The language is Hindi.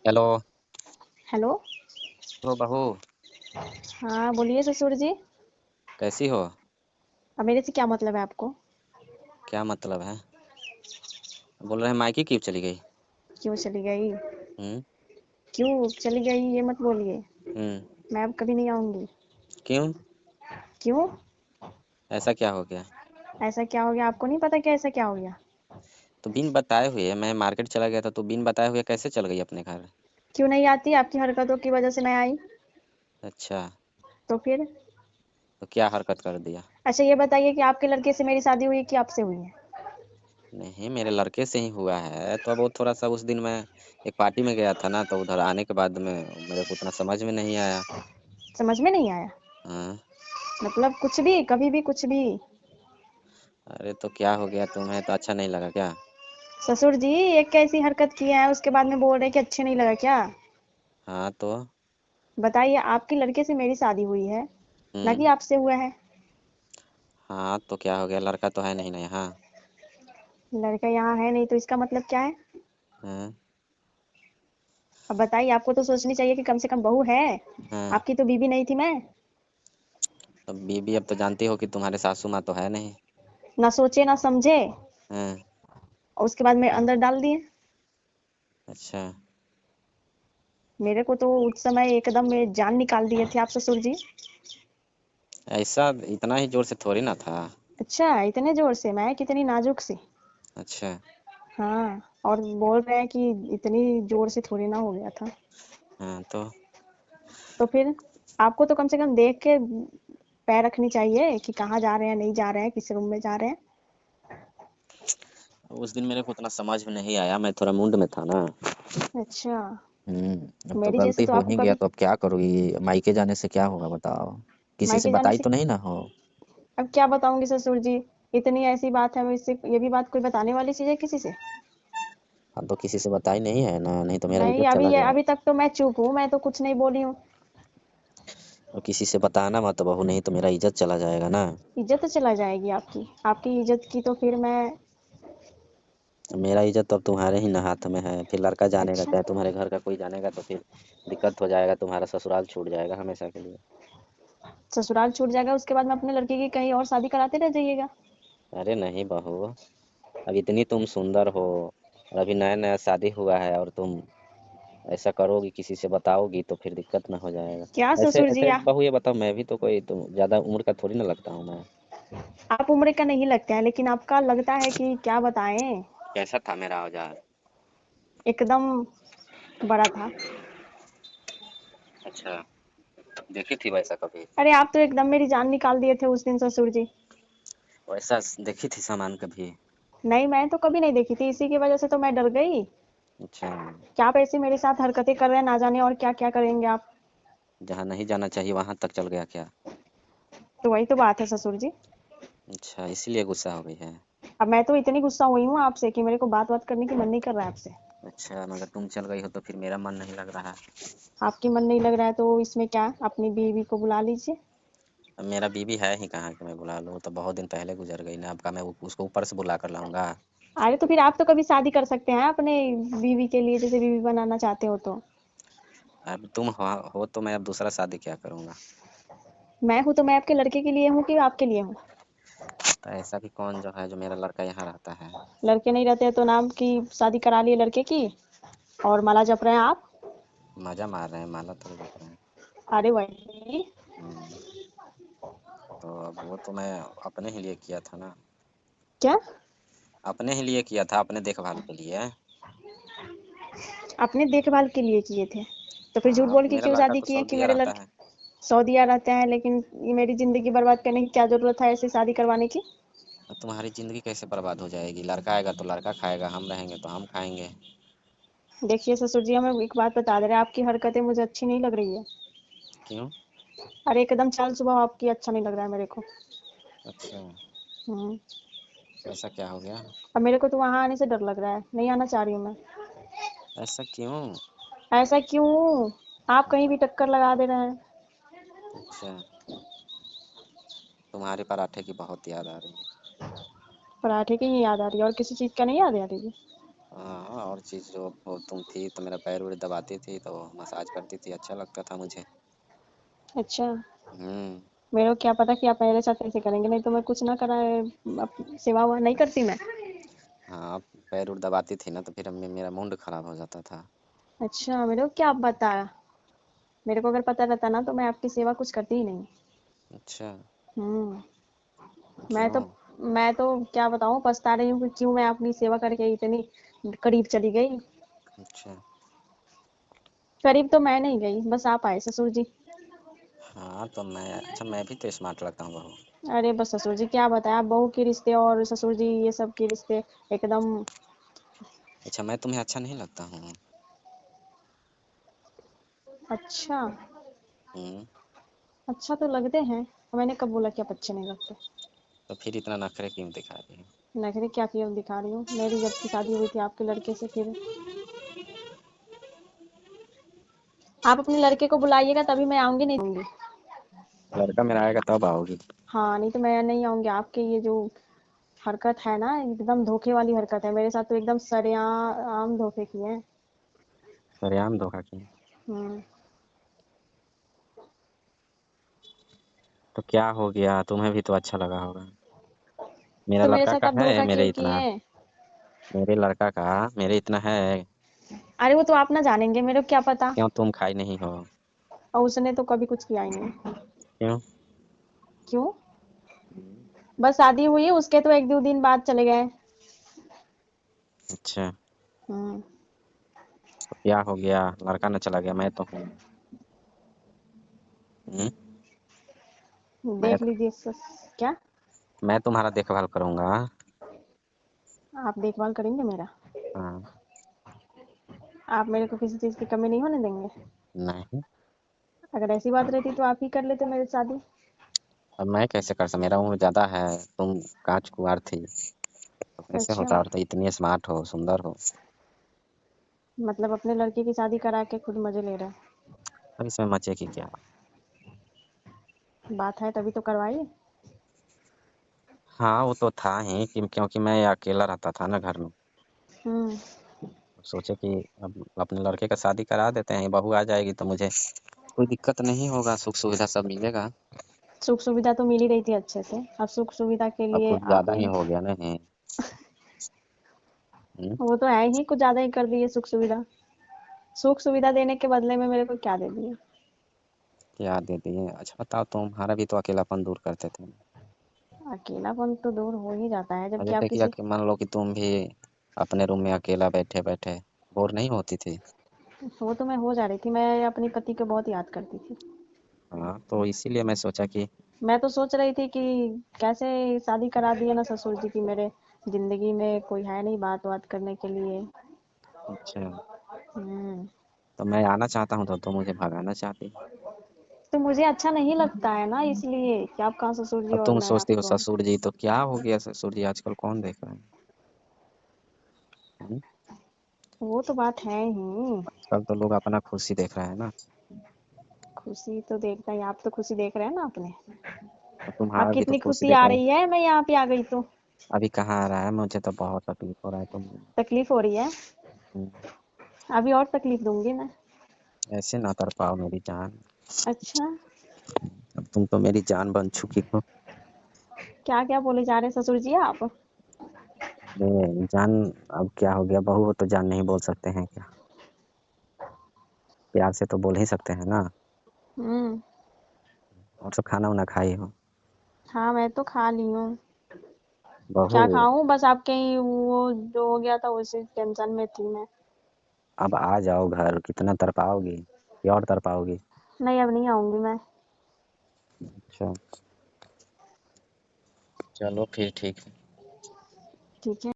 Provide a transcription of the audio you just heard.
हेलो। हेलो। तो बहू, हाँ बोलिए ससुर जी। कैसी हो? अब मेरे से क्या मतलब है आपको? क्या मतलब है? बोल रहे हैं मायके क्यों चली गई? क्यों चली गई? हम्म। क्यों चली गई ये मत बोलिए। हम्म। मैं अब कभी नहीं आऊंगी। क्यों? क्यों? ऐसा क्या हो गया? ऐसा क्या हो गया? आपको नहीं पता क्या ऐसा क्या हो गया? तो बिन बताए हुए मैं मार्केट चला गया था, तो बिन बताए हुए कैसे चल गई अपने घर? क्यों नहीं आती? आपकी हरकतों की वजह से मैं आई। अच्छा। तो फिर? तो क्या हरकत कर दिया? अच्छा ये बताइए कि आपके लड़के से मेरी शादी हुई कि आपसे हुई है? नहीं, मेरे लड़के से ही हुआ है। तो अब वो थोड़ा सा उस दिन मैं एक पार्टी में गया था ना, तो उधर आने के बाद में मेरे को उतना समझ में नहीं आया। समझ में नहीं आया? हाँ। मतलब कुछ भी, कभी भी कुछ भी? अरे तो क्या हो गया, तुम्हें तो अच्छा नहीं लगा क्या? ससुर जी, एक कैसी हरकत की है उसके बाद में बोल रहे कि अच्छे नहीं लगा क्या? हाँ तो। बताइए, आपके लड़के से मेरी शादी हुई है, ना कि हम्म। आपसे हुआ है। हाँ तो क्या हो गया, लड़का तो है नहीं ना यहाँ। लड़का यहाँ है नहीं तो इसका मतलब क्या है? हाँ। अब बताइए, आपको तो सोचनी चाहिए कि कम से कम बहू है। हाँ। आपकी तो बीवी नहीं थी मैं। अब बीबी, अब तो जानती हो कि तुम्हारे सासू माँ तो है नहीं। ना सोचे ना समझे, हाँ। और उसके बाद मेरे अंदर डाल दिए। अच्छा। मेरे को तो उस समय एकदम मेरी जान निकाल दिए थे आप ससुर जी। ऐसा इतना ही जोर से थोड़ी ना था। अच्छा, इतने जोर से? मैं कितनी नाजुक सी। अच्छा। हाँ, और बोल रहे हैं कि इतनी जोर से थोड़ी ना हो गया था। हाँ तो। तो फिर आपको तो कम से कम देख के पैर रखनी चाहिए कि कहाँ जा रहे हैं, नहीं जा रहे हैं, किस रूम में जा रहे हैं। उस दिन मेरे को उतना समझ में नहीं आया, मैं थोड़ा मूड में था ना। अच्छा। अब तो मेरी जैसे गलती तो हो आपको ही गया, कभी। तो अब क्या करूँगी? मायके जाने से क्या होगा बताओ? किसी से मायके जाने बताई से? तो नहीं ना हो? अब क्या बताऊंगी ससुर जी? इतनी ऐसी बात है, इससे ये भी बात कोई बताने वाली चीज है किसी से? हाँ तो किसी से बताई नहीं है ना, नहीं तो मेरा नहीं, इज्जत चला जाए। अभी तक तो मैं चुप हूँ, मैं तो कुछ नहीं बोली हूँ। और किसी से बताना मत बहू, नहीं तो मेरा इज्जत चला जाएगा ना। इज्जत तो चला जाएगी आपकी। आपकी इज्जत की तो फिर मैं। मेरा इज्जत तो अब तुम्हारे ही ना हाथ में है। फिर लड़का जानेगा, अच्छा। चाहे तुम्हारे घर का कोई जानेगा तो फिर दिक्कत हो जाएगा, तुम्हारा ससुराल छूट जाएगा हमेशा के लिए। ससुराल छूट जाएगा, उसके बाद में अपने लड़के की कहीं और शादी कराते रह जाइएगा। अरे नहीं बहू, अब इतनी तुम सुंदर हो और अभी नया नया शादी हुआ है, और तुम ऐसा करोगी, किसी से बताओगी तो फिर दिक्कत ना हो जाएगा। क्या ऐसे ससुर जी ऐसे बहू, ये बताओ, मैं भी तो कोई तुम ज्यादा उम्र का थोड़ी ना लगता हूँ मैं। आप उम्र का नहीं लगते हैं, लेकिन आपका लगता है कि क्या बताएं। कैसा था मेरा औजार? एकदम बड़ा था। अच्छा। देखी थी वैसा कभी? अरे आप तो एकदम मेरी जान निकाल दिए थे उस दिन ससुर जी। वैसा देखी थी सामान कभी? नहीं, मैं तो कभी नहीं देखी थी, इसी की वजह से तो मैं डर गई। अच्छा। क्या आप ऐसी मेरे साथ हरकतें कर रहे हैं, ना जाने और क्या क्या करेंगे आप। जहाँ नहीं जाना चाहिए वहां तक चल गया क्या? तो वही तो बात है ससुर जी। अच्छा, इसीलिए गुस्सा हो गई है? अब मैं तो इतनी गुस्सा हुई हूँ आपसे कि मेरे को बात बात करने की मन नहीं कर रहा है आपसे। अच्छा, मगर तुम चल गई हो तो फिर मेरा मन नहीं लग रहा है। आपकी मन नहीं लग रहा है तो इसमें क्या, अपनी बीवी को बुला लीजिए। अब मेरा बीबी है ही कहाँ कि मैं बुला लूँ? तो बहुत दिन पहले गुजर गई ना, अब का मैं उसको ऊपर से बुला कर लाऊंगा? अरे तो फिर आप तो कभी शादी कर सकते हैं अपने बीवी के लिए, जैसे बीवी बनाना चाहते हो तो। अब तुम हो तो मैं अब दूसरा शादी क्या करूंगा? मैं हूँ तो मैं आपके लड़के के लिए हूँ कि आपके लिए हूँ? तो ऐसा भी कौन जो है जो मेरा लड़का यहाँ रहता है? लड़के नहीं रहते हैं तो नाम की शादी करा लिए लड़के की, और माला जप रहे हैं आप। मजा मार रहे हैं, माला थोड़ी जप रहे हैं। अरे वही। हम्म। तो अब वो तो मैं अपने ही लिए किया था ना। क्या? अपने ही लिए किया था, अपने देखभाल के लिए। अपने देखभाल के लिए किए थे? तो फिर झूठ हाँ, बोल अब के मेरा क्यों लड़का शादी तो किए कि सऊदीया मेरे रहता है। लड़के सऊदीया रहते हैं, लेकिन ये मेरी जिंदगी बर्बाद करने की क्या जरूरत है ऐसी शादी करवाने की? अब तुम्हारी जिंदगी कैसे बर्बाद हो जाएगी? लड़का आएगा तो लड़का खाएगा, हम रहेंगे तो हम खाएंगे। देखिए ससुर जी, हमें एक बात बता दे रहे हैं, आपकी हरकतें मुझे अच्छी नहीं लग रही है। क्यों? अरे एकदम चाल स्वभाव आपकी अच्छा नहीं लग रहा है मेरे को। अच्छा। हम्म। ऐसा क्या हो गया? अब मेरे को तो वहां आने से डर लग रहा है, नहीं आना चाह रही हूँ मैं। ऐसा क्यों? ऐसा क्यों? आप कहीं भी टक्कर लगा दे रहे हैं। अच्छा। तुम्हारे पराठे की बहुत याद आ रही है। पराठे की ही याद आ रही है, और किसी चीज का नहीं याद आ रही है? हाँ, हाँ, और चीज़ जो वो तुम थी तो मेरा पैर वैर दबाती थी तो मसाज करती थी, अच्छा लगता था मुझे। अच्छा, हम्म। मेरे को क्या पता कि आप मेरे साथ ऐसे करेंगे, नहीं तो मैं कुछ ना कराए सेवा हुआ नहीं करती मैं। हाँ, आप पैर वैर दबाती थी ना तो फिर मेरा मूड खराब हो जाता था। अच्छा, मेरे को क्या पता, मेरे को अगर पता रहता ना तो मैं आपकी सेवा कुछ करती ही नहीं। अच्छा। हम्म। मैं तो क्यों? मैं तो क्या बताऊं, पछता रही हूँ कि क्यों मैं अपनी सेवा करके इतनी करीब चली गई। अच्छा। करीब तो मैं नहीं गई, बस आप आए ससुर जी। हाँ तो मैं भी तो स्मार्ट लगता हूँ बहू। अरे बस ससुर जी क्या बताएं, आप बहू के रिश्ते और ससुर जी ये सब के रिश्ते एकदम। अच्छा, मैं तुम्हें अच्छा नहीं लगता हूँ? अच्छा। हम्म। अच्छा तो लगते हैं, मैंने कब बोला कि आप अच्छे नहीं लगते। तो फिर इतना नखरे क्यों दिखा रही हो? नखरे क्या किए दिखा रही हूँ, मेरी जब की शादी हुई थी आपके लड़के से, फिर आप अपने लड़के को बुलाइएगा तभी मैं आऊंगी, नहीं आऊंगी। लड़का मेरा आएगा तब आओगी? हाँ, नहीं तो मैं नहीं आऊंगी। आपके ये जो हरकत है ना, एकदम धोखे वाली हरकत है, मेरे साथ तो एकदम सरेआम धोखे किए हैं। सरेआम धोखा किया? हम्म। तो क्या हो गया, तुम्हें भी तो अच्छा लगा होगा। मेरा तो मेरे लड़का साथ का आप है धोखा मेरे क्यों किए इतना। हैं? मेरे लड़का का मेरे इतना है। अरे वो तो आप ना जानेंगे, मेरे को क्या पता। क्यों, तुम खाई नहीं हो? और उसने तो कभी कुछ किया ही नहीं। क्यों? क्यों? हम्म। बस शादी हुई, उसके तो एक दो दिन बाद चले गए। अच्छा। हम्म। तो क्या हो गया, लड़का न चला गया, मैं तो हूँ। हम्म। मैं देख लीजिए क्या? मैं तुम्हारा देखभाल करूंगा। आप देखभाल करेंगे मेरा? हाँ। आप मेरे को किसी चीज की कमी नहीं होने देंगे? नहीं। अगर ऐसी बात रहती तो आप ही कर लेते मेरे से शादी। अब मैं कैसे कर सकता, मेरा उम्र ज्यादा है। तुम कांच कुंवार थी तो कैसे अच्छा, होता, और तो इतनी स्मार्ट हो, सुंदर हो। मतलब अपने लड़के की शादी करा के खुद मजे ले रहे अब इसमें मचे की क्या? हैं, बात है तभी तो करवाइए। हाँ वो तो था ही क्योंकि मैं अकेला रहता था ना घर में। हम्म। सोचे कि अब अपने लड़के का शादी करा देते हैं, बहू आ जाएगी तो मुझे कोई दिक्कत नहीं होगा, सुख सुविधा सब मिलेगा। सुख सुविधा तो मिल ही रही थी अच्छे से, अब सुख सुविधा के अब लिए कुछ ज्यादा आपने ही हो गया नहीं? हम्म। वो तो है ही, कुछ ज्यादा ही कर दिए सुख सुविधा। सुख सुविधा देने के बदले में मेरे को क्या दे दिए? क्या दे दिए? अच्छा बताओ, तुम्हारा भी तो अकेलापन दूर करते थे। अकेलापन तो दूर हो ही जाता है और जबकि आप जैसे किसी। कि मान लो कि तुम भी अपने रूम में अकेला बैठे बैठे बोर नहीं होती थी? वो तो मैं हो जा रही थी, मैं अपने पति को बहुत याद करती थी। हाँ तो इसीलिए मैं सोचा कि मैं तो सोच रही थी कि कैसे शादी करा दिए ना ससुर जी की, मेरे जिंदगी में कोई है नहीं बात बात करने के लिए। अच्छा, हम्म। तो मैं आना चाहता हूँ तो तुम मुझे भगाना चाहती। तो मुझे अच्छा नहीं लगता है ना, इसलिए कि आप कहाँ ससुर जी अब और तुम मैं सोचती हो आपको। ससुर जी, तो क्या हो गया ससुर जी, आजकल कौन देख रहा है? हम्म? वो तो बात है ही। आजकल तो लोग अपना खुशी देख रहे हैं ना। खुशी तो देखता ही, आप तो खुशी देख रहे हैं ना अपने। और आप तुम्हारा भी तो कितनी खुशी खुशी देख आ रहे हैं। रही है मैं यहाँ पे आ गई तो। अभी कहाँ आ रहा है, मुझे तो बहुत तकलीफ हो रहा है तुम। तकलीफ हो रही है? हम्म। अभी और तकलीफ दूंगी मैं। ऐसे ना कर पाओ मेरी जान। अच्छा। अब तुम तो मेरी जान बन चुकी हो। क्या क्या बोले जा रहे हैं ससुर जी आप? अरे जान, अब क्या हो गया, बहू हो तो जान नहीं बोल सकते हैं क्या? प्यार से तो बोल ही सकते हैं ना। हम्म। और सब खाना वाना खाई हो? हाँ मैं तो खा ली हूँ। बहू, क्या खाऊं, बस आपके ही वो जो हो गया था उसी टेंशन में थी मैं। अब आ जाओ घर, कितना तरपाओगी या और तरपाओगी? नहीं, अब नहीं आऊंगी मैं। अच्छा, चलो फिर ठीक है। ठीक है।